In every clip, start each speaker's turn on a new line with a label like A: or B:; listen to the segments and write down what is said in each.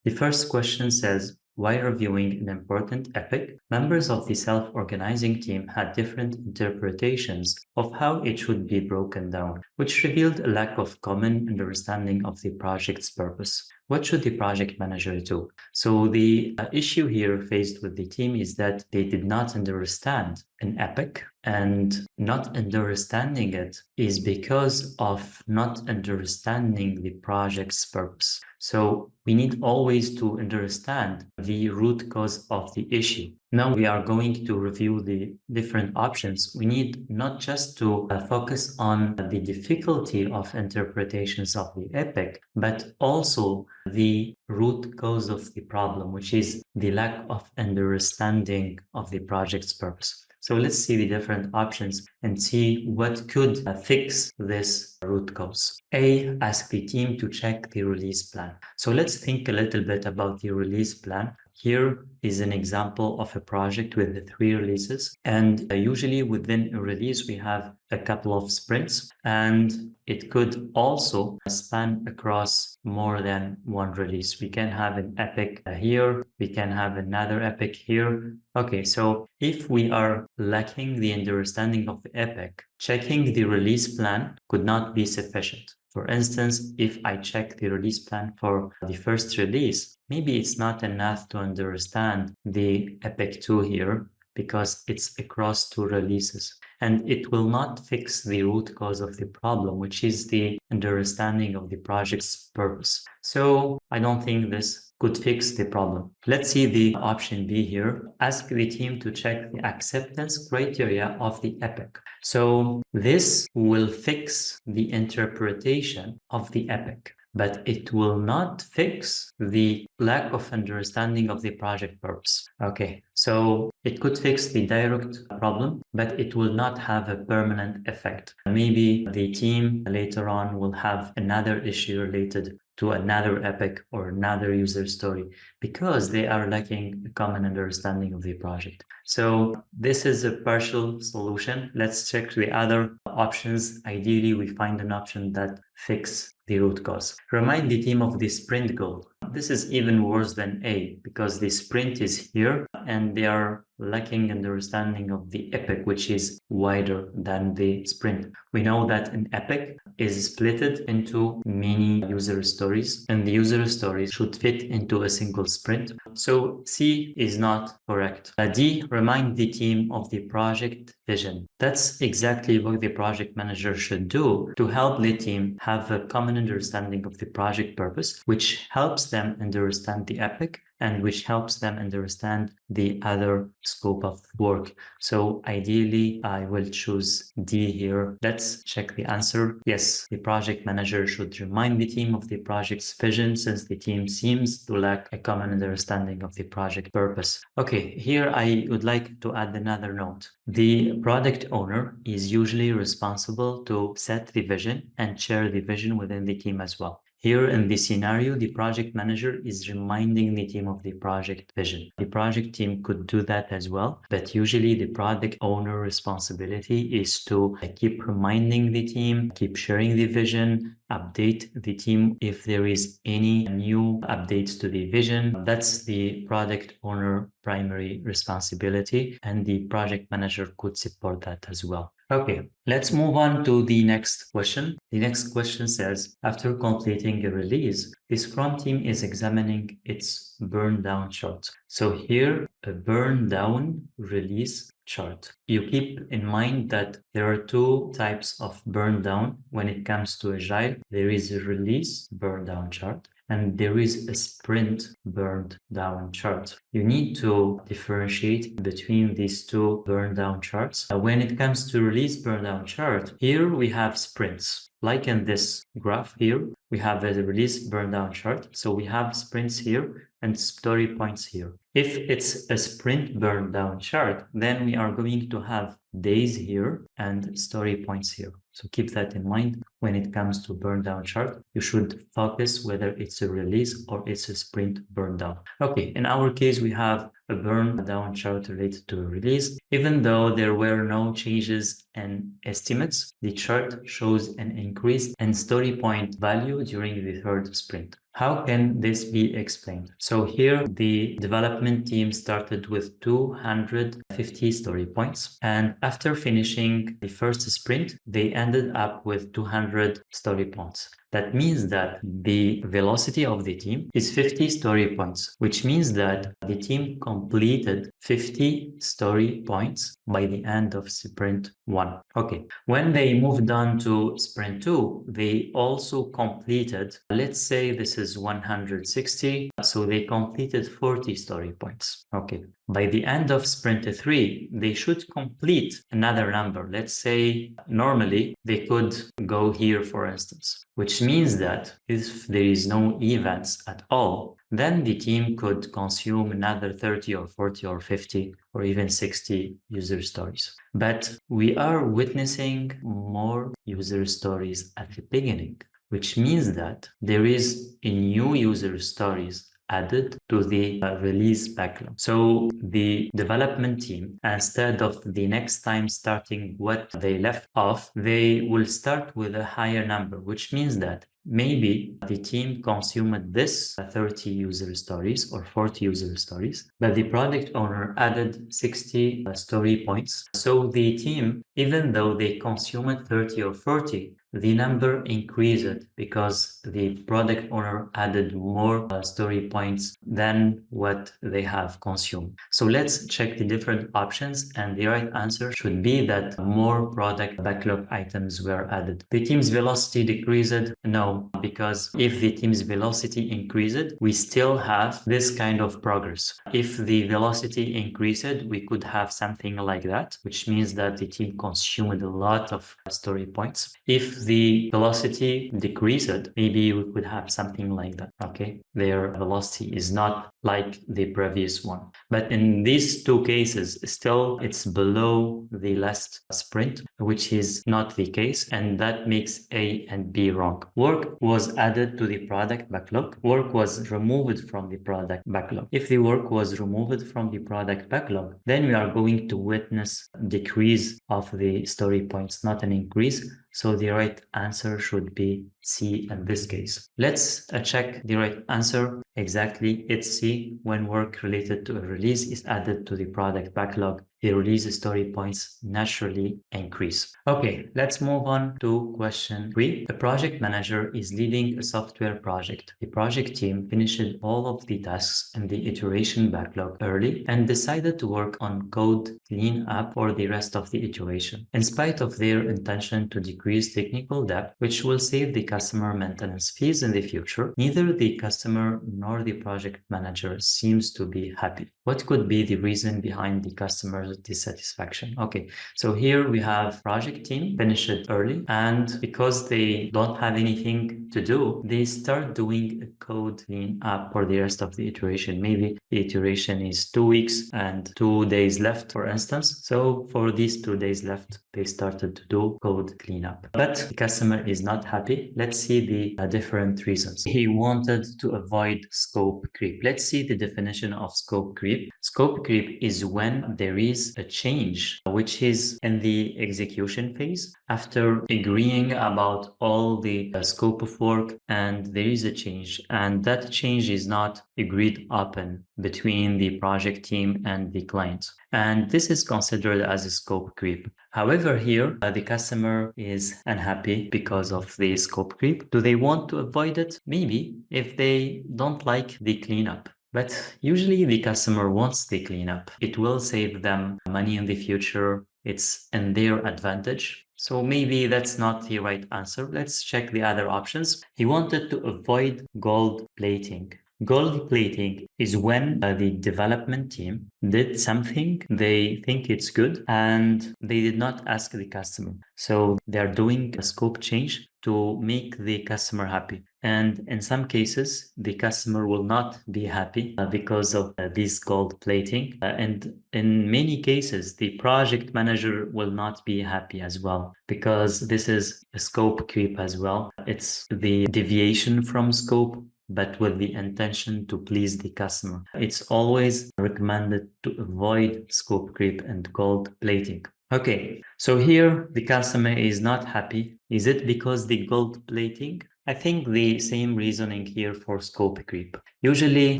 A: The first question says, while reviewing an important epic, members of the self-organizing team had different interpretations of how it should be broken down, which revealed a lack of common understanding of the project's purpose. What should the project manager do? So the issue here faced with the team is that they did not understand an epic, and not understanding it is because of not understanding the project's purpose. So we need always to understand the root cause of the issue. Now we are going to review the different options. We need not just to focus on the difficulty of interpretations of the epic, but also the root cause of the problem, which is the lack of understanding of the project's purpose. So let's see the different options and see what could fix this root cause. A, ask the team to check the release plan. So let's think a little bit about the release plan. Here is an example of a project with 3 releases, and usually within a release we have a couple of sprints, and it could also span across more than one release. We can have an epic here, we can have another epic here. Okay, so if we are lacking the understanding of the epic, checking the release plan could not be sufficient. For instance, if I check the release plan for the first release, maybe it's not enough to understand the Epic 2 here because it's across 2 releases. And it will not fix the root cause of the problem, which is the understanding of the project's purpose. So I don't think this could fix the problem. Let's see the option B here. Ask the team to check the acceptance criteria of the epic. So this will fix the interpretation of the epic, but it will not fix the lack of understanding of the project purpose. Okay, so it could fix the direct problem, but it will not have a permanent effect. Maybe the team later on will have another issue related to another epic or another user story because they are lacking a common understanding of the project. So this is a partial solution. Let's check the other options. Ideally, we find an option that fixes the root cause. Remind the team of the sprint goal. This is even worse than A because the sprint is here and they are lacking understanding of the epic, which is wider than the sprint. We know that an epic is splitted into many user stories, and the user stories should fit into a single sprint. So C is not correct. D, remind the team of the project vision. That's exactly what the project manager should do to help the team have a common understanding of the project purpose, which helps them understand the epic and which helps them understand the other scope of work. So ideally, I will choose D here. Let's check the answer. Yes, the project manager should remind the team of the project's vision since the team seems to lack a common understanding of the project purpose. Okay, here I would like to add another note. The product owner is usually responsible to set the vision and share the vision within the team as well. Here in this scenario, the project manager is reminding the team of the project vision. The project team could do that as well, but usually the product owner responsibility is to keep reminding the team, keep sharing the vision, update the team if there is any new updates to the vision. That's the product owner primary responsibility, and the project manager could support that as well. Okay, let's move on to the next question. The next question says, after completing a release, the Scrum team is examining its burn down chart. So here, a burn down release chart. You keep in mind that there are 2 types of burn down when it comes to Agile. There is a release burn down chart and there is a sprint burned down chart. You need to differentiate between these 2 burn down charts. When it comes to release burn down chart, here we have sprints. Like in this graph here, we have a release burn down chart. So we have sprints here and story points here. If it's a sprint burn down chart, then we are going to have days here and story points here. So keep that in mind. When it comes to burn down chart, you should focus whether it's a release or it's a sprint burn down. Okay, in our case, we have a burn down chart related to a release. Even though there were no changes in estimates, the chart shows an increase in story point value during the 3rd sprint. How can this be explained? So here the development team started with 250 story points, and after finishing the first sprint, they ended up with 200 story points. That means that the velocity of the team is 50 story points, which means that the team completed 50 story points by the end of sprint 1. Okay, when they moved on to sprint 2, they also completed, let's say this is 160, so they completed 40 story points. Okay, by the end of sprint 3, they should complete another number. Let's say normally they could go here, for instance, which means that if there is no events at all, then the team could consume another 30 or 40 or 50 or even 60 user stories. But we are witnessing more user stories at the beginning, which means that there is a new user stories added to the release backlog. So the development team, instead of the next time starting what they left off, they will start with a higher number, which means that maybe the team consumed this 30 user stories or 40 user stories, but the product owner added 60 story points. So the team, even though they consumed 30 or 40, the number increased because the product owner added more story points than what they have consumed. So let's check the different options, and the right answer should be that more product backlog items were added. The team's velocity decreased? No, because if the team's velocity increased, we still have this kind of progress. If the velocity increased, we could have something like that, which means that the team consumed a lot of story points. If the velocity decreased, maybe we could have something like that. Okay, their velocity is not like the previous one. But in these two cases, still it's below the last sprint, which is not the case, and that makes A and B wrong. Work was added to the product backlog. Work was removed from the product backlog. If the work was removed from the product backlog, then we are going to witness a decrease of the story points, not an increase. So the right answer should be C in this case. Let's check the right answer. Exactly, it's C. When work related to a release is added to the product backlog, the release story points naturally increase. Okay, let's move on to question 3. A project manager is leading a software project. The project team finished all of the tasks in the iteration backlog early and decided to work on code cleanup for the rest of the iteration. In spite of their intention to decrease technical debt, which will save the customer maintenance fees in the future, neither the customer nor the project manager seems to be happy. What could be the reason behind the customer's dissatisfaction? Okay, so here we have project team finish it early, and because they don't have anything to do, they start doing a code clean up for the rest of the iteration. Maybe the iteration is 2 weeks and 2 days left, for instance. So for these 2 days left, they started to do code cleanup. But the customer is not happy. Let's see the different reasons. He wanted to avoid scope creep. Let's see the definition of scope creep. Scope creep is when there is a change which is in the execution phase after agreeing about all the scope of work, and there is a change, and that change is not agreed upon between the project team and the client, and this is considered as a scope creep. However, here the customer is unhappy because of the scope creep. Do they want to avoid it? Maybe, if they don't like the cleanup. But usually the customer wants the cleanup. It will save them money in the future. It's in their advantage. So maybe that's not the right answer. Let's check the other options. He wanted to avoid gold plating. Gold plating is when the development team did something, they think it's good, and they did not ask the customer. So they're doing a scope change to make the customer happy. And in some cases, the customer will not be happy because of this gold plating. And in many cases, the project manager will not be happy as well, because this is a scope creep as well. It's the deviation from scope, but with the intention to please the customer. It's always recommended to avoid scope creep and gold plating. Okay, so here the customer is not happy. Is it because the gold plating? I think the same reasoning here for scope creep. Usually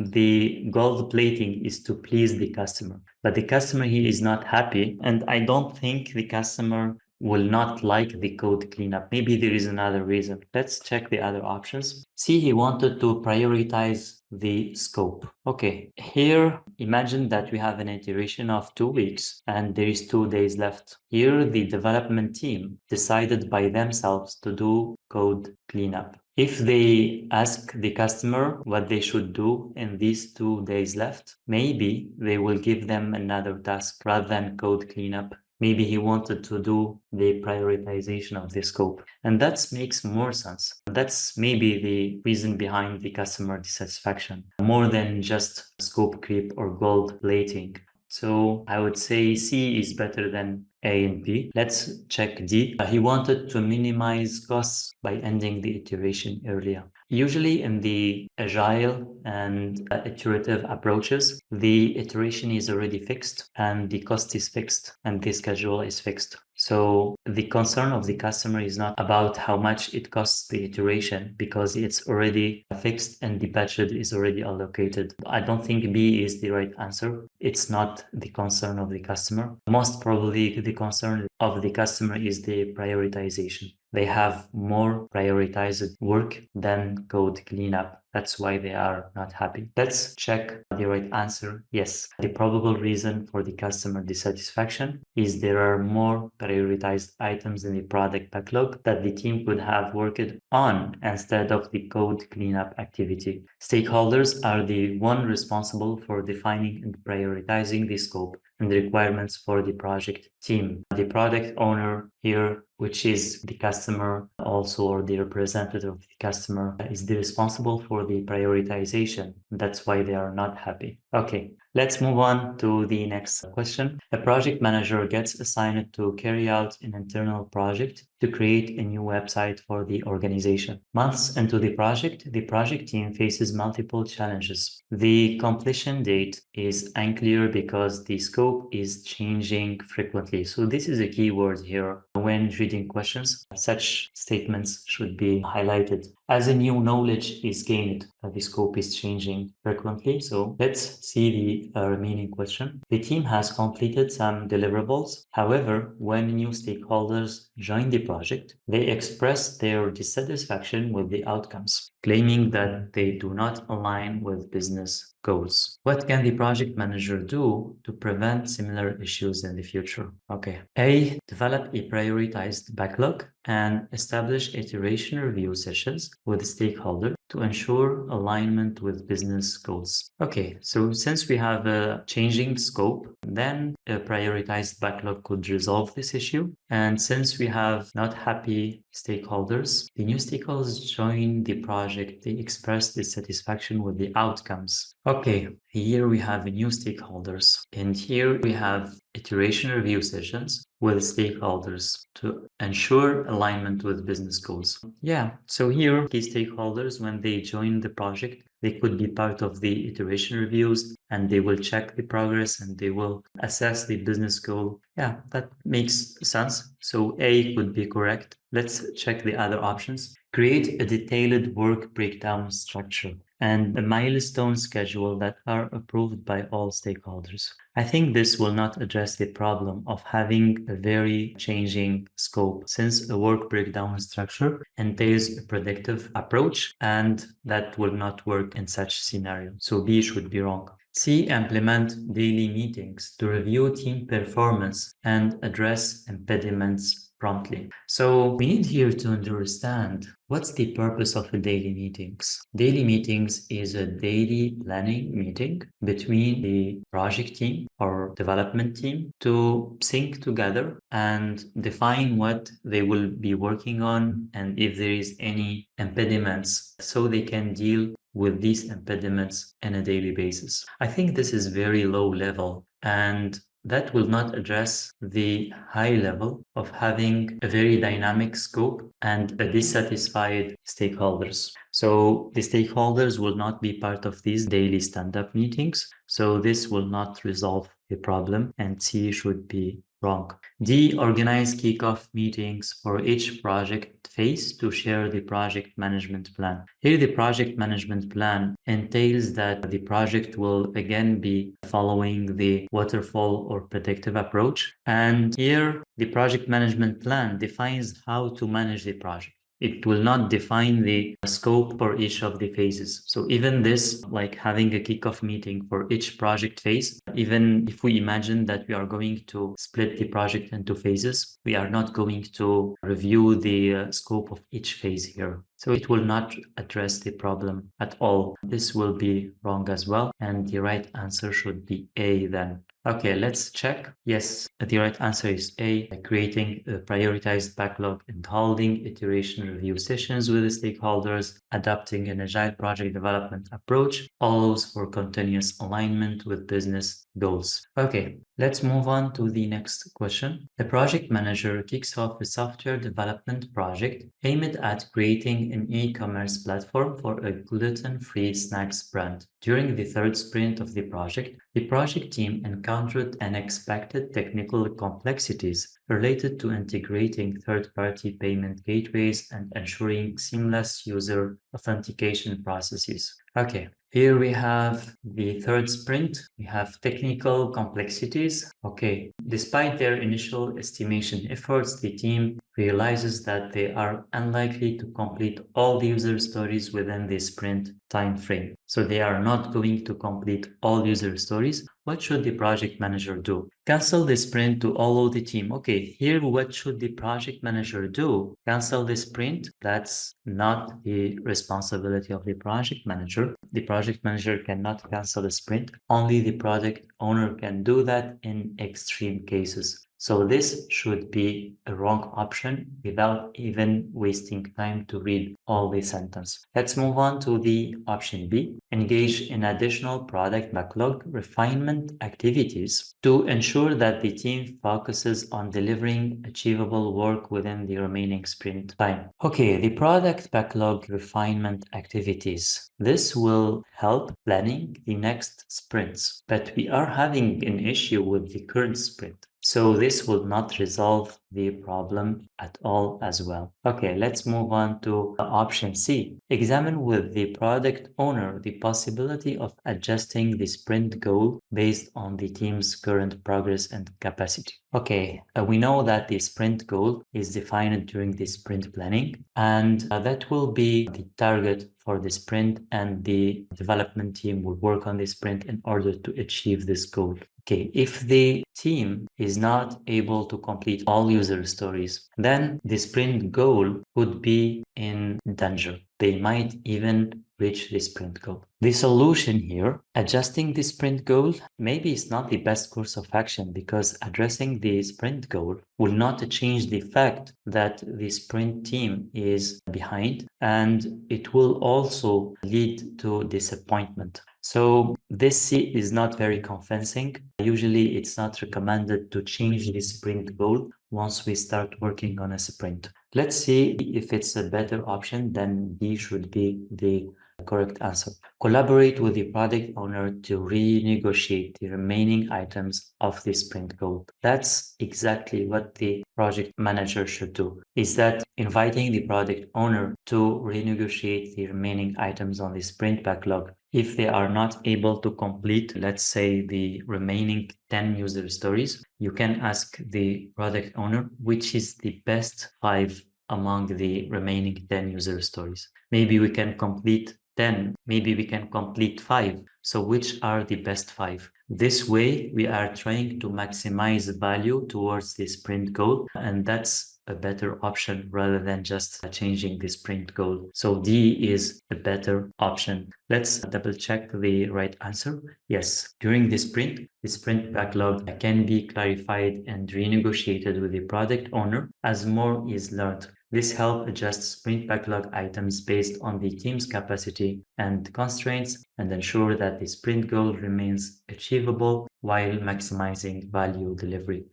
A: the gold plating is to please the customer, but the customer here is not happy. And I don't think the customer will not like the code cleanup. Maybe there is another reason. Let's check the other options. See, he wanted to prioritize the scope. Okay, here imagine that we have an iteration of 2 weeks and there is 2 days left. Here the development team decided by themselves to do code cleanup. If they ask the customer what they should do in these 2 days left, maybe they will give them another task rather than code cleanup. Maybe he wanted to do the prioritization of the scope. And that makes more sense. That's maybe the reason behind the customer dissatisfaction, more than just scope creep or gold plating. So I would say C is better than A and B. Let's check D. He wanted to minimize costs by ending the iteration earlier. Usually in the agile and iterative approaches, the iteration is already fixed and the cost is fixed and the schedule is fixed. So the concern of the customer is not about how much it costs the iteration because it's already fixed and the budget is already allocated. I don't think B is the right answer. It's not the concern of the customer. Most probably the concern of the customer is the prioritization. They have more prioritized work than code cleanup. That's why they are not happy. Let's check the right answer. Yes, the probable reason for the customer dissatisfaction is there are more prioritized items in the product backlog that the team could have worked on instead of the code cleanup activity. Stakeholders are the one responsible for defining and prioritizing the scope and the requirements for the project team. The product owner here, which is the customer also, or the representative of the customer, is the responsible for the prioritization. That's why they are not happy. Okay, let's move on to the next question. A project manager gets assigned to carry out an internal project to create a new website for the organization. Months into the project team faces multiple challenges. The completion date is unclear because the scope is changing frequently. So this is a key word here. When reading questions, such statements should be highlighted. As a new knowledge is gained, the scope is changing frequently. So let's see the remaining question. The team has completed some deliverables. However, when new stakeholders join the project, they express their dissatisfaction with the outcomes, claiming that they do not align with business goals. What can the project manager do to prevent similar issues in the future? Okay. A, develop a prioritized backlog and establish iteration review sessions with stakeholders to ensure alignment with business goals. Okay, so since we have a changing scope, then a prioritized backlog could resolve this issue. And since we have not happy stakeholders, the new stakeholders join the project, they express dissatisfaction with the outcomes. Okay, here we have new stakeholders, and here we have iteration review sessions with stakeholders to ensure alignment with business goals. Yeah, so here key stakeholders, when they join the project, they could be part of the iteration reviews and they will check the progress and they will assess the business goal. Yeah, that makes sense. So A could be correct. Let's check the other options. Create a detailed work breakdown structure and a milestone schedule that are approved by all stakeholders. I think this will not address the problem of having a very changing scope, since a work breakdown structure entails a predictive approach and that will not work in such scenario. So B should be wrong. C, implement daily meetings to review team performance and address impediments promptly. So we need here to understand what's the purpose of a daily meetings. Daily meetings is a daily planning meeting between the project team or development team to sync together and define what they will be working on and if there is any impediments so they can deal with these impediments on a daily basis. I think this is very low level and that will not address the high level of having a very dynamic scope and a dissatisfied stakeholders. So the stakeholders will not be part of these daily stand-up meetings. So this will not resolve the problem and C should be wrong. D, organize kickoff meetings for each project phase to share the project management plan. Here, the project management plan entails that the project will again be following the waterfall or predictive approach. And here, the project management plan defines how to manage the project. It will not define the scope for each of the phases. So even this, like having a kickoff meeting for each project phase, even if we imagine that we are going to split the project into phases, we are not going to review the scope of each phase here. So it will not address the problem at all. This will be wrong as well. And the right answer should be A then. Okay, let's check. Yes, the right answer is A, creating a prioritized backlog and holding iteration review sessions with the stakeholders, adopting an agile project development approach, allows for continuous alignment with business goals. Okay, let's move on to the next question. The project manager kicks off a software development project aimed at creating an e-commerce platform for a gluten-free snacks brand. During the third sprint of the project team encountered unexpected technical complexities related to integrating third-party payment gateways and ensuring seamless user authentication processes. Okay, here we have the third sprint. We have technical complexities. Okay, despite their initial estimation efforts, the team realizes that they are unlikely to complete all the user stories within the sprint time frame. So they are not going to complete all user stories. What should the project manager do? Cancel the sprint to allow the team. Okay, here what should the project manager do? Cancel the sprint? That's not the responsibility of the project manager. The project manager cannot cancel the sprint. Only the project owner can do that in extreme cases. So this should be a wrong option without even wasting time to read all the sentence. Let's move on to the option B. Engage in additional product backlog refinement activities to ensure that the team focuses on delivering achievable work within the remaining sprint time. Okay, the product backlog refinement activities. This will help planning the next sprints, but we are having an issue with the current sprint. So this will not resolve the problem at all as well. Okay, let's move on to option C. Examine with the product owner the possibility of adjusting the sprint goal based on the team's current progress and capacity. Okay, we know that the sprint goal is defined during the sprint planning, and that will be the target for the sprint, and the development team will work on the sprint in order to achieve this goal. Okay, if the team is not able to complete all user stories, then the sprint goal would be in danger. They might even reach the sprint goal. The solution here, adjusting the sprint goal, maybe it's not the best course of action, because addressing the sprint goal will not change the fact that the sprint team is behind, and it will also lead to disappointment. So this is not very convincing. Usually it's not recommended to change the sprint goal once we start working on a sprint. Let's see if it's a better option. Then D should be the correct answer. Collaborate with the product owner to renegotiate the remaining items of the sprint goal. That's exactly what the project manager should do, is that inviting the product owner to renegotiate the remaining items on the sprint backlog. If they are not able to complete, let's say, the remaining 10 user stories, you can ask the product owner which is the best 5 among the remaining 10 user stories. Maybe we can complete 10, maybe we can complete 5. So which are the best 5? This way, we are trying to maximize value towards the sprint goal, and that's a better option rather than just changing the sprint goal. So D is a better option. Let's double check the right answer. Yes, during the sprint backlog can be clarified and renegotiated with the product owner as more is learned. This helps adjust sprint backlog items based on the team's capacity and constraints, and ensure that the sprint goal remains achievable while maximizing value delivery.